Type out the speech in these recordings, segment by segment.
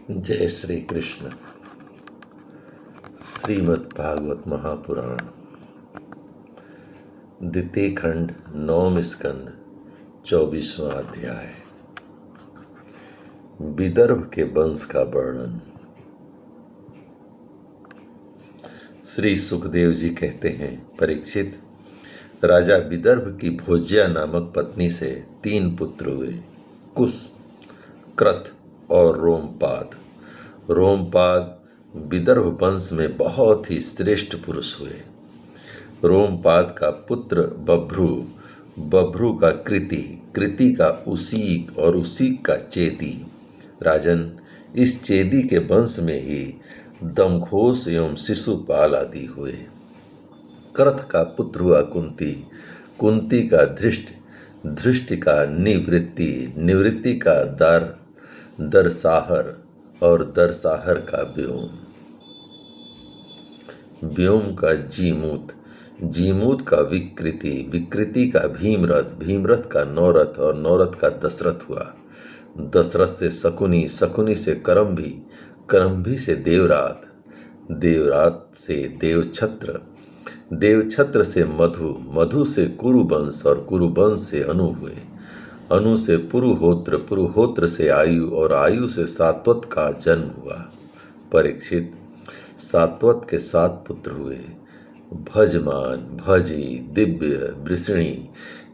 जय श्री कृष्ण। श्रीमद् भागवत महापुराण द्वितीय खंड 9वें स्कंद 24वां अध्याय। विदर्भ के वंश का वर्णन। श्री सुखदेव जी कहते हैं, परीक्षित, राजा विदर्भ की भोज्या नामक पत्नी से 3 पुत्र हुए, कुश, कृत और रोमपाद। रोमपाद विदर्भ वंश में बहुत ही श्रेष्ठ पुरुष हुए। रोमपाद का पुत्र बभ्रू, बभ्रू का कृति, कृति का उसीक और उसीक का चेदी। राजन, इस चेदी के वंश में ही दमघोष एवं शिशुपाल आदि हुए। कृत का पुत्र हुआ कुंती, कुंती का धृष्ट, धृष्ट का निवृत्ति, निवृत्ति का दरसाहर और दरसाहर का व्योम, व्योम का जीमूत, जीमूत का विकृति, विकृति का भीमरथ, भीमरथ का नौरथ और नौरथ का दशरथ हुआ। दशरथ से शकुनी, शकुनी से करम्भी, करम्भी से देवरात, देवरात से देवछत्र, देवछत्र से मधु, मधु से कुरुवंश और कुरुवंश से अनु हुए। अनु से पुरुहोत्र, पुरुहोत्र से आयु और आयु से सात्वत का जन्म हुआ। परीक्षित, सात्वत के 7 पुत्र हुए, भजमान, भजी, दिव्य, वृषणी,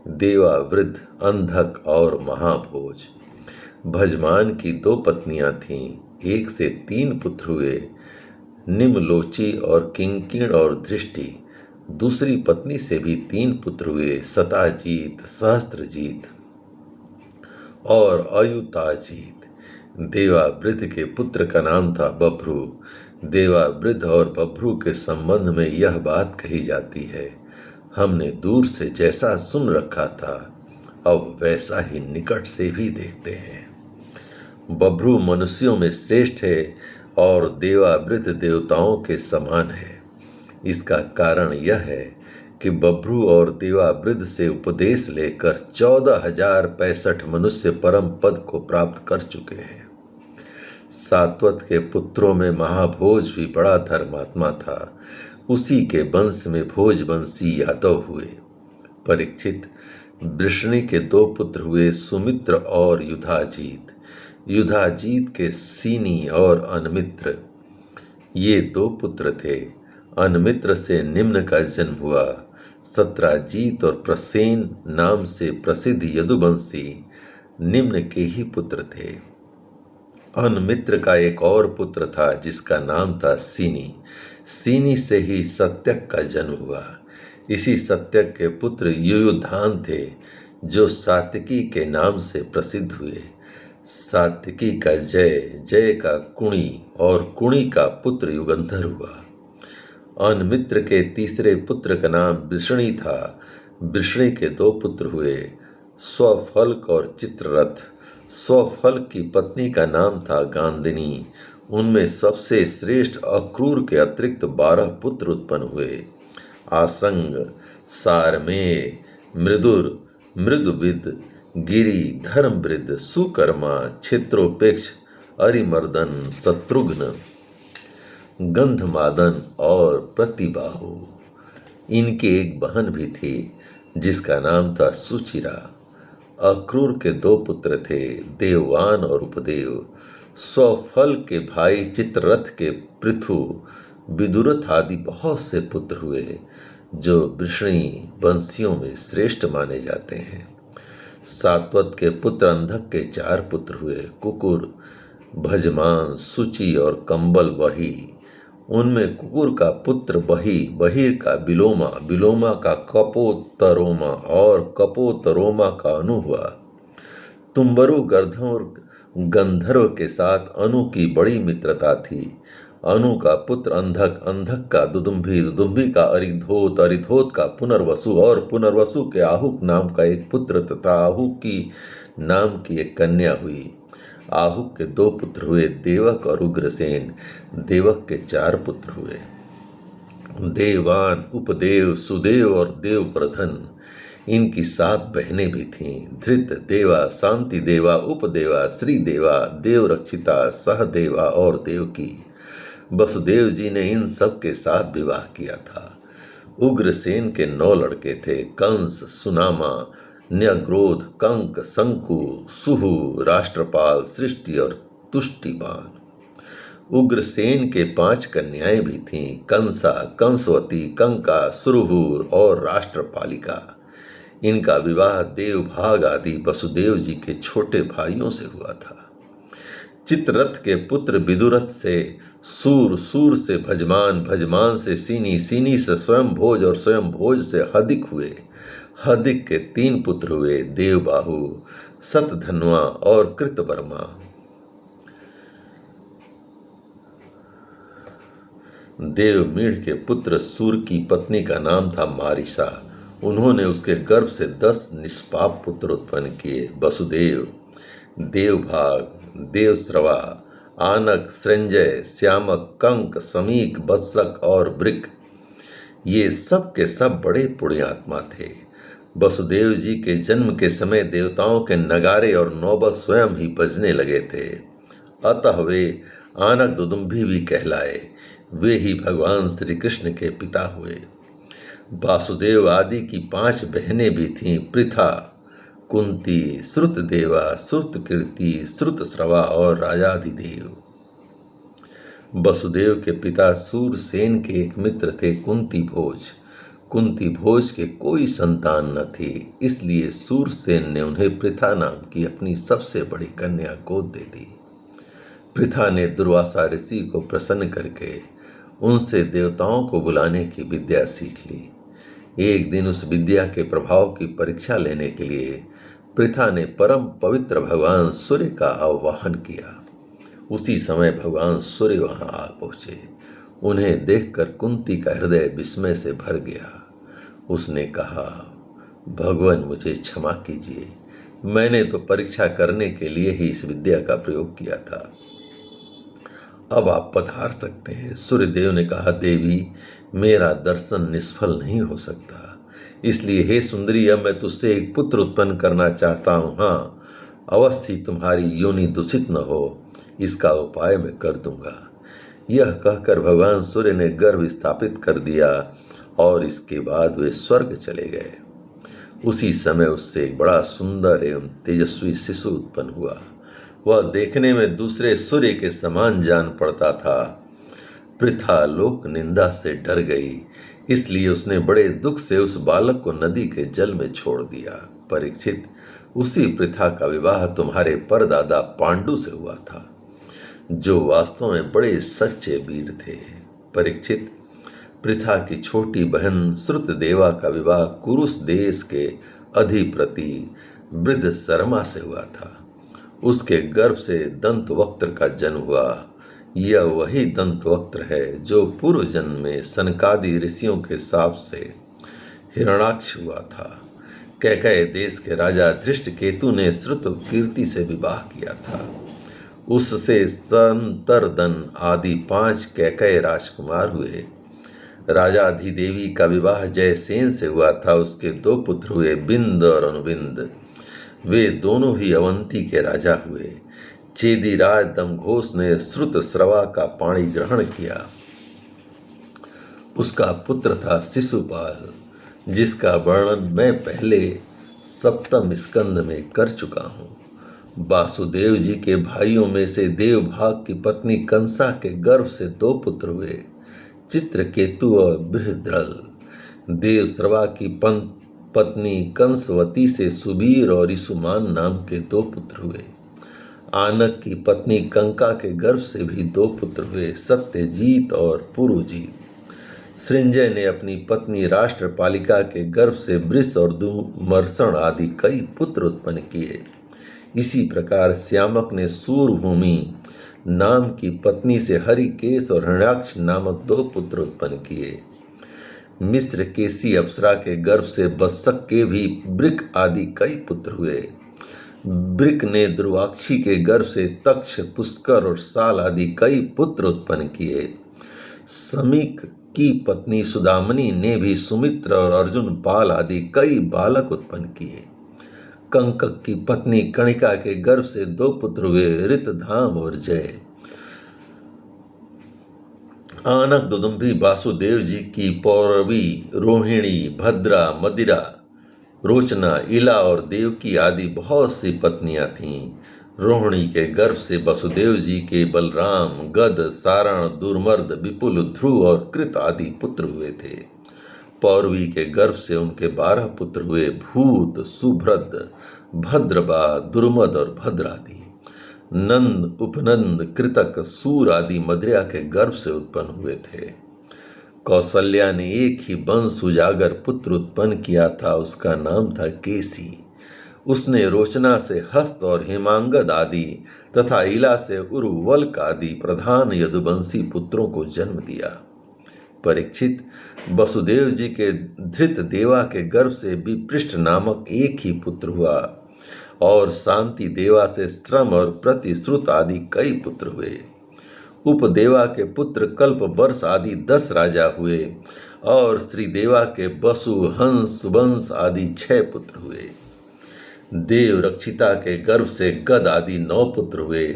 देवा, वृद्ध, अंधक और महाभोज। भजमान की 2 पत्नियां थीं, 1 से 3 पुत्र हुए, निम्लोची और किंकिण और दृष्टि। दूसरी पत्नी से भी 3 पुत्र हुए, सताजीत, सहस्त्रजीत और अयुताजीत। देवावृद्ध के पुत्र का नाम था बभ्रू। देवावृद्ध और बभ्रू के संबंध में यह बात कही जाती है, हमने दूर से जैसा सुन रखा था अब वैसा ही निकट से भी देखते हैं। बभ्रू मनुष्यों में श्रेष्ठ है और देवावृद्ध देवताओं के समान है। इसका कारण यह है कि बभ्रू और देवावृद्ध से उपदेश लेकर 14,065 मनुष्य परम पद को प्राप्त कर चुके हैं। सात्वत के पुत्रों में महाभोज भी बड़ा धर्मात्मा था, उसी के वंश में भोजवंशी यादव हुए। परीक्षित, वृषणी के 2 पुत्र हुए, सुमित्र और युधाजीत। युधाजीत के सीनी और अनमित्र, ये 2 पुत्र थे। अनमित्र से निम्न का जन्म हुआ। सत्राजीत और प्रसेन नाम से प्रसिद्ध यदुवंशी निम्न के ही पुत्र थे। अनमित्र का एक और पुत्र था जिसका नाम था सीनी। सीनी से ही सत्यक का जन्म हुआ। इसी सत्यक के पुत्र युयुधान थे जो सात्यकी के नाम से प्रसिद्ध हुए। सात्यकी का जय, जय का कुणी और कुणी का पुत्र युगंधर हुआ। अनमित्र के तीसरे पुत्र का नाम वृषणी था। वृषणी के 2 पुत्र हुए, स्वफल्क और चित्ररथ। स्वफल की पत्नी का नाम था गांधिनी। उनमें सबसे श्रेष्ठ अक्रूर के अतिरिक्त 12 पुत्र उत्पन्न हुए, आसंग, सारमेय, मृदुर, मृदुविद, गिरि, धर्मवृद्ध, सुकर्मा, क्षेत्रोपेक्ष, अरिमर्दन, शत्रुघ्न, गंधमादन और प्रतिबाहु। इनकी एक बहन भी थी जिसका नाम था सुचिरा। अक्रूर के 2 पुत्र थे, देववान और उपदेव। स्वफल के भाई चित्ररथ के पृथु, विदुरथ आदि बहुत से पुत्र हुए जो वृषणी वंशियों में श्रेष्ठ माने जाते हैं। सात्वत के पुत्र अंधक के 4 पुत्र हुए, कुकुर, भजमान, सुचि और कंबल वही। उनमें कुकुर का पुत्र बही, बही का बिलोमा, बिलोमा का कपोतरोमा और कपोतरोमा का अनु हुआ। तुम्बरु गंधर्व के साथ अनु की बड़ी मित्रता थी। अनु का पुत्र अंधक, अंधक का दुदुम्भी, दुदुम्भी का अरिधोत, अरिधोत का पुनर्वसु और पुनर्वसु के आहुक नाम का एक पुत्र तथा आहुक की नाम की एक कन्या हुई। आहुक के 2 पुत्र हुए, देवक और उग्रसेन। देवक के 4 पुत्र हुए, देवान, उपदेव, सुदेव और देववर्धन। इनकी 7 बहनें भी थीं। धृत देवा, शांति देवा, उपदेवा, श्रीदेवा, देवरक्षिता, सहदेवा और देवकी। वसुदेव जी ने इन सब के साथ विवाह किया था। उग्रसेन के 9 लड़के थे। कंस, सुनामा, न्यग्रोध, कंक, शंकु, सुहु, राष्ट्रपाल, सृष्टि और तुष्टिबान। उग्रसेन के 5 कन्याएं भी थीं। कंसा, कंसवती, कंका, सुरहूर और राष्ट्रपालिका। इनका विवाह देवभाग आदि वसुदेव जी के छोटे भाइयों से हुआ था। चित्ररथ के पुत्र विदुरथ से सूर, सूर से भजमान, भजमान से सीनी, सीनी से स्वयंभोज और स्वयंभोज से हदिक हुए। हदिक के 3 पुत्र हुए, देवबाहु, शतधन्वा और कृतवर्मा। देवमीढ़ के पुत्र सूर की पत्नी का नाम था मारिसा। उन्होंने उसके गर्भ से 10 निष्पाप पुत्र उत्पन्न किए। वसुदेव, देवभाग, देवश्रवा, आनक, संजय, श्यामक, कंक, समीक, वत्सक और वृक। ये सब के सब बड़े पुण्यात्मा थे। वसुदेव जी के जन्म के समय देवताओं के नगारे और नौबत स्वयं ही बजने लगे थे। अतः वे आनक दुदुम्भी भी कहलाए। वे ही भगवान श्री कृष्ण के पिता हुए। वासुदेव आदि की 5 बहनें भी थीं। पृथा, कुंती, श्रुतदेवा, श्रुतकीर्ति, श्रुतश्रवा और राजाधिदेव। वसुदेव के पिता सूरसेन के एक मित्र थे कुंती भोज। कुंती भोज के कोई संतान न थी, इसलिए सूरसेन ने उन्हें पृथा नाम की अपनी सबसे बड़ी कन्या गोद दे दी। पृथा ने दुर्वासा ऋषि को प्रसन्न करके उनसे देवताओं को बुलाने की विद्या सीख ली। एक दिन उस विद्या के प्रभाव की परीक्षा लेने के लिए पृथा ने परम पवित्र भगवान सूर्य का आवाहन किया। उसी समय भगवान सूर्य वहां आ पहुंचे। उन्हें देखकर कुंती का हृदय विस्मय से भर गया। उसने कहा, भगवान मुझे क्षमा कीजिए, मैंने तो परीक्षा करने के लिए ही इस विद्या का प्रयोग किया था। अब आप पधार सकते हैं। सूर्यदेव ने कहा, देवी मेरा दर्शन निष्फल नहीं हो सकता, इसलिए हे सुंदरी, अब मैं तुझसे एक पुत्र उत्पन्न करना चाहता हूँ। हाँ, अवश्य तुम्हारी योनि दूषित न हो, इसका उपाय मैं कर दूंगा। यह कहकर भगवान सूर्य ने गर्भ स्थापित कर दिया और इसके बाद वे स्वर्ग चले गए। उसी समय उससे एक बड़ा सुंदर एवं तेजस्वी शिशु उत्पन्न हुआ। वह देखने में दूसरे सूर्य के समान जान पड़ता था। पृथा लोक निंदा से डर गई, इसलिए उसने बड़े दुख से उस बालक को नदी के जल में छोड़ दिया। परीक्षित, उसी पृथा का विवाह तुम्हारे परदादा पांडु से हुआ था, जो वास्तव में बड़े सच्चे वीर थे। परीक्षित, पृथा की छोटी बहन श्रुतदेवा का विवाह कुरुस देश के अधिपति वृद्ध शर्मा से हुआ था। उसके गर्भ से दंतवक्त्र का जन्म हुआ। यह वही दंतवक्त्र है जो पूर्व जन्म में सनकादि ऋषियों के शाप से हिरण्याक्ष हुआ था। कैकय देश के राजा धृष्टकेतु ने श्रुतकीर्ति से विवाह किया था। उससे संतरदन आदि 5 कैकय राजकुमार हुए। राजा अधिदेवी का विवाह जयसेन से हुआ था। उसके 2 पुत्र हुए, बिंद और अनुबिंद। वे दोनों ही अवंती के राजा हुए। चेदीराज दमघोष ने श्रुतश्रवा का पाणी ग्रहण किया। उसका पुत्र था शिशुपाल, जिसका वर्णन मैं पहले 7वें स्कंद में कर चुका हूँ। वासुदेव जी के भाइयों में से देवभाग की पत्नी कंसा के गर्भ से 2 पुत्र हुए, चित्रकेतु और बृहद्रल। देवश्रवा की पत्नी कंसवती से सुबीर और ईसुमान नाम के 2 पुत्र हुए। आनक की पत्नी कंका के गर्भ से भी 2 पुत्र हुए, सत्यजीत और पुरुजीत। सृंजय ने अपनी पत्नी राष्ट्रपालिका के गर्भ से वृष और दुमर्षण आदि कई पुत्र उत्पन्न किए। इसी प्रकार श्यामक ने सूरभूमि नाम की पत्नी से हरिकेश और हिरण्याक्ष नामक 2 पुत्र उत्पन्न किए। मिस्र केसी अप्सरा के गर्भ से वत्सक के भी वृक आदि कई पुत्र हुए। वृक ने दुर्वाक्षी के गर्भ से तक्ष, पुष्कर और साल आदि कई पुत्र उत्पन्न किए। समीक की पत्नी सुदामनी ने भी सुमित्र और अर्जुन पाल आदि कई बालक उत्पन्न किए। कंकक की पत्नी कणिका के गर्भ से 2 पुत्र हुए, ऋतधाम और जय। आनक दुदुम्भी वासुदेव जी की पौरवी, रोहिणी, भद्रा, मदिरा, रोचना, इला और देवकी आदि बहुत सी पत्नियां थीं। रोहिणी के गर्भ से वसुदेव जी के बलराम, गद, सारण, दुर्मर्द, विपुल, ध्रुव और कृत आदि पुत्र हुए थे। पौरवी के गर्भ से उनके 12 पुत्र हुए, भूत, सुभ्रद, भद्रबा, दुर्मद और भद्र आदि। नंद, उपनंद, कृतक, सूर आदि मद्रिया के गर्भ से उत्पन्न हुए थे। कौसल्या ने एक ही वंश उजागर पुत्र उत्पन्न किया था, उसका नाम था केसी। उसने रोचना से हस्त और हेमांगद आदि तथा इला से उर्वल्क आदि प्रधान यदुवंशी पुत्रों को जन्म दिया। परीक्षित, वसुदेव जी के धृत देवा के गर्भ से विपृष्ट नामक एक ही पुत्र हुआ और शांति देवा से श्रम और प्रतिश्रुत आदि कई पुत्र हुए। उपदेवा के पुत्र कल्प वर्ष आदि 10 राजा हुए और श्रीदेवा के वसु, हंस, वंश आदि 6 पुत्र हुए। देव रक्षिता के गर्भ से गद आदि 9 पुत्र हुए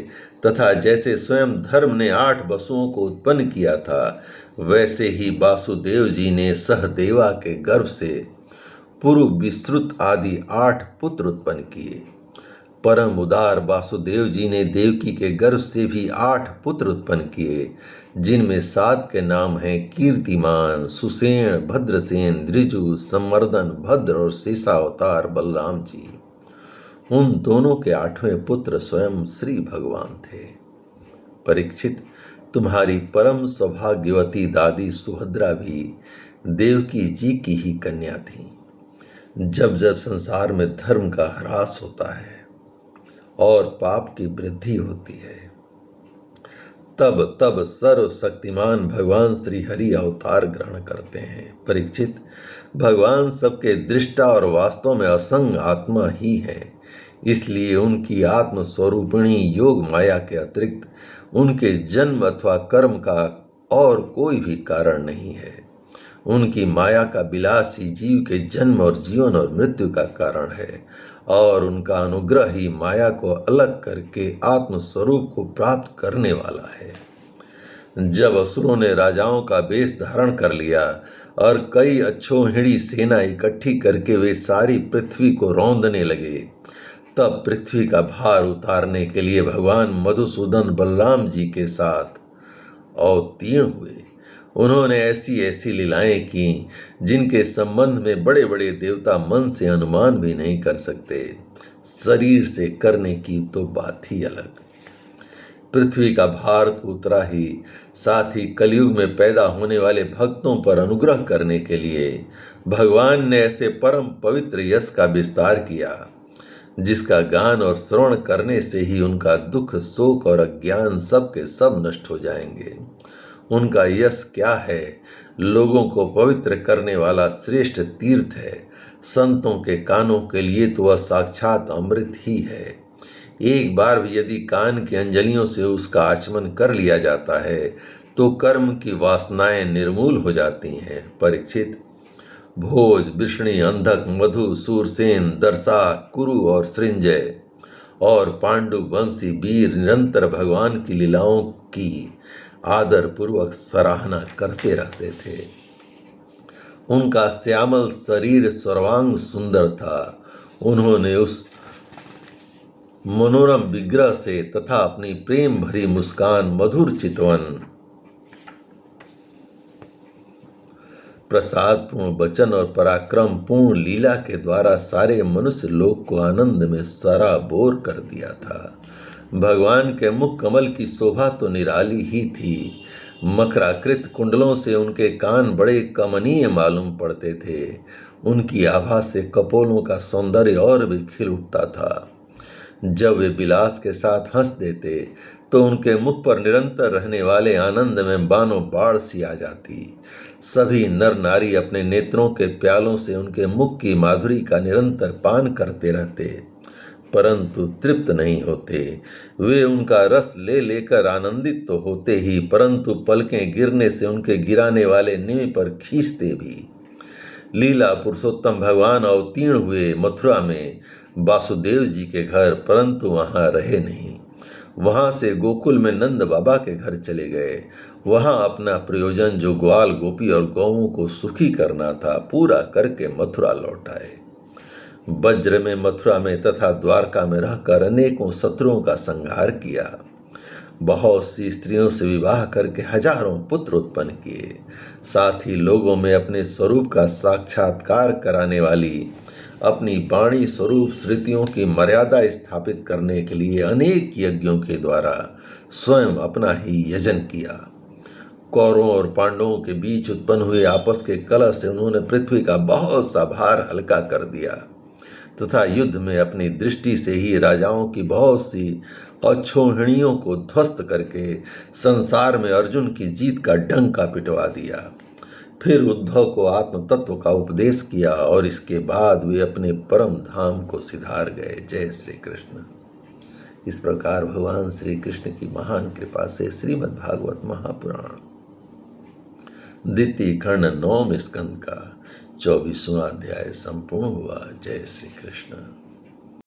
तथा जैसे स्वयं धर्म ने 8 वसुओं को उत्पन्न किया था, वैसे ही वासुदेव जी ने सहदेवा के गर्भ से पुरु, विश्रुत आदि 8 पुत्र उत्पन्न किए। परम उदार वासुदेव जी ने देवकी के गर्भ से भी 8 पुत्र उत्पन्न किए, जिनमें 7 के नाम हैं कीर्तिमान, सुसेन, भद्रसेन, द्विजु, संवर्धन, भद्र और शेषावतार बलराम जी। उन दोनों के 8वें पुत्र स्वयं श्री भगवान थे। परीक्षित, तुम्हारी परम सौभाग्यवती दादी सुभद्रा भी देवकी जी की ही कन्या थी। जब जब संसार में धर्म का ह्रास होता है और पाप की वृद्धि होती है, तब तब सर्वशक्तिमान भगवान श्री हरि अवतार ग्रहण करते हैं। परीक्षित, भगवान सबके दृष्टा और वास्तव में असंग आत्मा ही है, इसलिए उनकी आत्म स्वरूपिणी योग माया के अतिरिक्त उनके जन्म अथवा कर्म का और कोई भी कारण नहीं है। उनकी माया का विलास ही जीव के जन्म और जीवन और मृत्यु का कारण है और उनका अनुग्रह ही माया को अलग करके आत्म स्वरूप को प्राप्त करने वाला है। जब असुरों ने राजाओं का वेश धारण कर लिया और कई अक्षौहिणी सेना इकट्ठी करके वे सारी पृथ्वी को रौंदने लगे, तब पृथ्वी का भार उतारने के लिए भगवान मधुसूदन बलराम जी के साथ अवतीर्ण हुए। उन्होंने ऐसी ऐसी लीलाएं की जिनके संबंध में बड़े बड़े देवता मन से अनुमान भी नहीं कर सकते, शरीर से करने की तो बात ही अलग। पृथ्वी का भार तो उतरा ही, साथ ही कलयुग में पैदा होने वाले भक्तों पर अनुग्रह करने के लिए भगवान ने ऐसे परम पवित्र यश का विस्तार किया, जिसका गान और श्रवण करने से ही उनका दुख, शोक और अज्ञान सब के सब नष्ट हो जाएंगे। उनका यश क्या है? लोगों को पवित्र करने वाला श्रेष्ठ तीर्थ है। संतों के कानों के लिए तो वह साक्षात अमृत ही है। एक बार भी यदि कान की अंजलियों से उसका आचमन कर लिया जाता है तो कर्म की वासनाएं निर्मूल हो जाती हैं। परीक्षित, भोज, वृष्णि, अंधक, मधु, सूरसेन, दर्शा, कुरु और सृंजय और पांडु वंशी वीर निरंतर भगवान की लीलाओं की आदर पूर्वक सराहना करते रहते थे। उनका श्यामल शरीर सर्वांग सुंदर था। उन्होंने उस मनोरम विग्रह से तथा अपनी प्रेम भरी मुस्कान, मधुर चितवन, प्रसाद पूर्ण वचन और पराक्रम पूर्ण लीला के द्वारा सारे मनुष्य लोक को आनंद में सराबोर कर दिया था। भगवान के मुख कमल की शोभा तो निराली ही थी। मकराकृत कुंडलों से उनके कान बड़े कमनीय मालूम पड़ते थे। उनकी आभा से कपोलों का सौंदर्य और भी खिल उठता था। जब वे विलास के साथ हंस देते तो उनके मुख पर निरंतर रहने वाले आनंद में बानो बाढ़ सी आ जाती। सभी नर नारी अपने नेत्रों के प्यालों से उनके मुख की माधुरी का निरंतर पान करते रहते। परंतु तृप्त नहीं होते। वे उनका रस ले लेकर आनंदित तो होते ही, परंतु पलकें गिरने से उनके गिराने वाले निमि पर खींचते भी। लीला पुरुषोत्तम भगवान अवतीर्ण हुए मथुरा में वासुदेव जी के घर, परंतु वहां रहे नहीं। वहां से गोकुल में नंद बाबा के घर चले गए। वहां अपना प्रयोजन, जो ग्वाल गोपी और गौओं को सुखी करना था, पूरा करके मथुरा लौट आए। वज्र में मथुरा में तथा द्वारका में रहकर अनेकों शत्रुओं का संहार किया। बहुत सी स्त्रियों से विवाह करके हजारों पुत्र उत्पन्न किए। साथ ही लोगों में अपने स्वरूप का साक्षात्कार कराने वाली अपनी वाणी स्वरूप श्रुतियों की मर्यादा स्थापित करने के लिए अनेक यज्ञों के द्वारा स्वयं अपना ही यजन किया। कौरवों और पांडवों के बीच उत्पन्न हुए आपस के कलह से उन्होंने पृथ्वी का बहुत सा भार हल्का कर दिया तथा युद्ध में अपनी दृष्टि से ही राजाओं की बहुत सी अक्षोहिणियों को ध्वस्त करके संसार में अर्जुन की जीत का डंका पिटवा दिया। फिर उद्धव को आत्म तत्व का उपदेश किया और इसके बाद वे अपने परम धाम को सिधार गए। जय श्री कृष्ण। इस प्रकार भगवान श्री कृष्ण की महान कृपा से श्रीमद् भागवत महापुराण द्वितीय खंड 9वें स्कंद का 24वां अध्याय संपूर्ण हुआ। जय श्री कृष्ण।